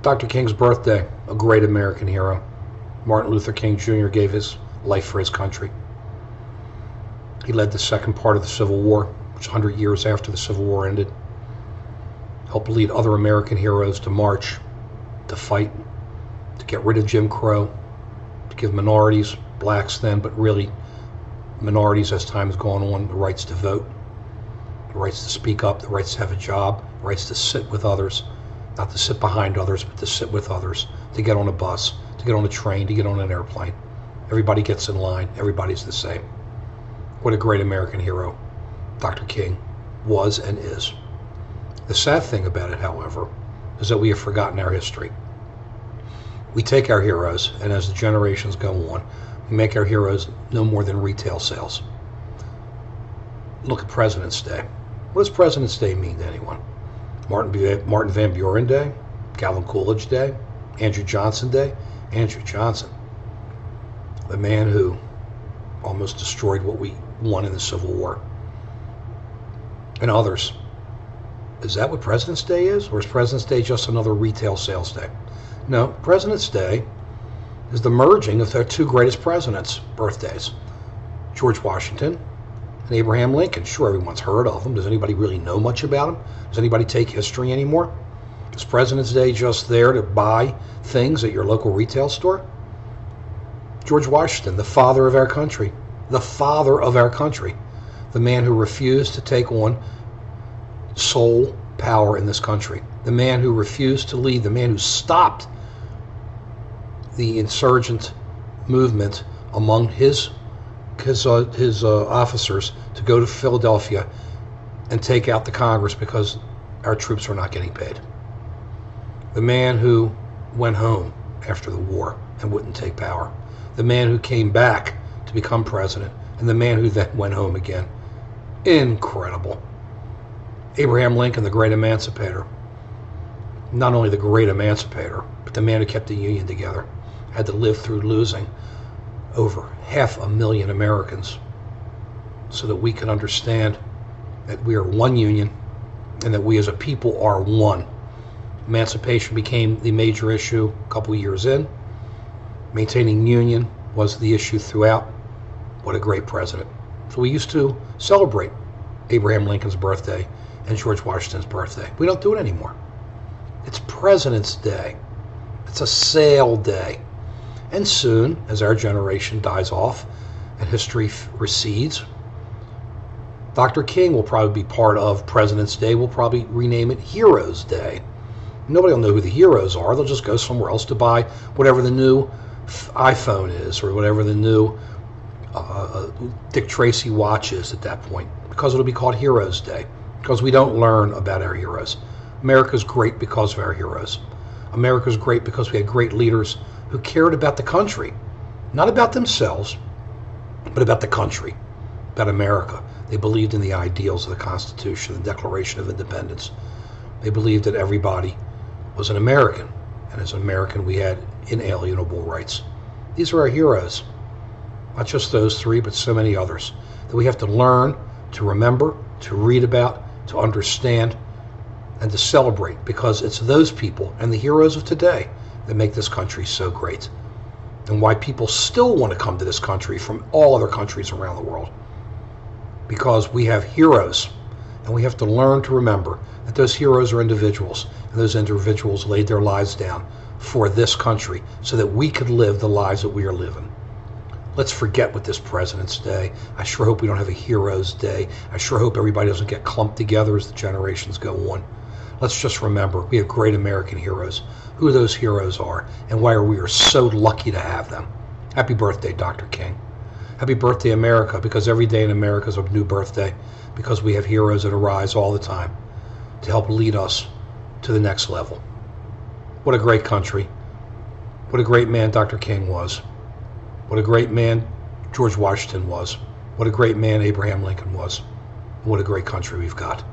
Dr. King's birthday, a great American hero. Martin Luther King Jr. gave his life for his country. He led the second part of the Civil War, which 100 years after the Civil War ended. Helped lead other American heroes to march, to fight, to get rid of Jim Crow, to give minorities, blacks then, but really minorities as time has gone on, the rights to vote, the rights to speak up, the rights to have a job, the rights to sit with others, not to sit behind others, but to sit with others, to get on a bus, to get on a train, to get on an airplane. Everybody gets in line. Everybody's the same. What a great American hero Dr. King was and is. The sad thing about it, however, is that we have forgotten our history. We take our heroes, and as the generations go on, we make our heroes no more than retail sales. Look at President's Day. What does President's Day mean to anyone? Martin Van Buren Day? Calvin Coolidge Day? Andrew Johnson Day? Andrew Johnson, the man who almost destroyed what we won in the Civil War. And others. Is that what President's Day is? Or is President's Day just another retail sales day? No, President's Day is the merging of their two greatest presidents' birthdays, George Washington and Abraham Lincoln. Sure, everyone's heard of them. Does anybody really know much about them? Does anybody take history anymore? Is President's Day just there to buy things at your local retail store? George Washington, the father of our country, the father of our country, the man who refused to take on sole power in this country, the man who refused to lead, the man who stopped the insurgent movement among his officers to go to Philadelphia and take out the Congress because our troops were not getting paid. The man who went home after the war and wouldn't take power. The man who came back to become president, and the man who then went home again. Incredible. Abraham Lincoln, the great emancipator. Not only the great emancipator, but the man who kept the Union together. Had to live through losing over 500,000 Americans so that we can understand that we are one union and that we as a people are one. Emancipation became the major issue a couple of years in. Maintaining union was the issue throughout. What a great president. So we used to celebrate Abraham Lincoln's birthday and George Washington's birthday. We don't do it anymore. It's President's Day. It's a sale day. And soon, as our generation dies off and history recedes, Dr. King will probably be part of President's Day. We'll probably rename it Heroes Day. Nobody will know who the heroes are. They'll just go somewhere else to buy whatever the new iPhone is or whatever the new Dick Tracy watch is at that point, because it'll be called Heroes Day, because we don't learn about our heroes. America's great because of our heroes. America's great because we had great leaders who cared about the country, not about themselves, but about the country, about America. They believed in the ideals of the Constitution, the Declaration of Independence. They believed that everybody was an American, and as an American we had inalienable rights. These are our heroes, not just those three, but so many others that we have to learn, to remember, to read about, to understand, and to celebrate, because it's those people and the heroes of today that make this country so great, and why people still want to come to this country from all other countries around the world, because we have heroes, and we have to learn to remember that those heroes are individuals, and those individuals laid their lives down for this country so that we could live the lives that we are living. Let's forget with this President's Day. I sure hope we don't have a Heroes Day. I sure hope everybody doesn't get clumped together as the generations go on. Let's just remember, we have great American heroes, who those heroes are, and why we are so lucky to have them. Happy birthday, Dr. King. Happy birthday, America, because every day in America is a new birthday, because we have heroes that arise all the time to help lead us to the next level. What a great country. What a great man Dr. King was. What a great man George Washington was. What a great man Abraham Lincoln was. What a great country we've got.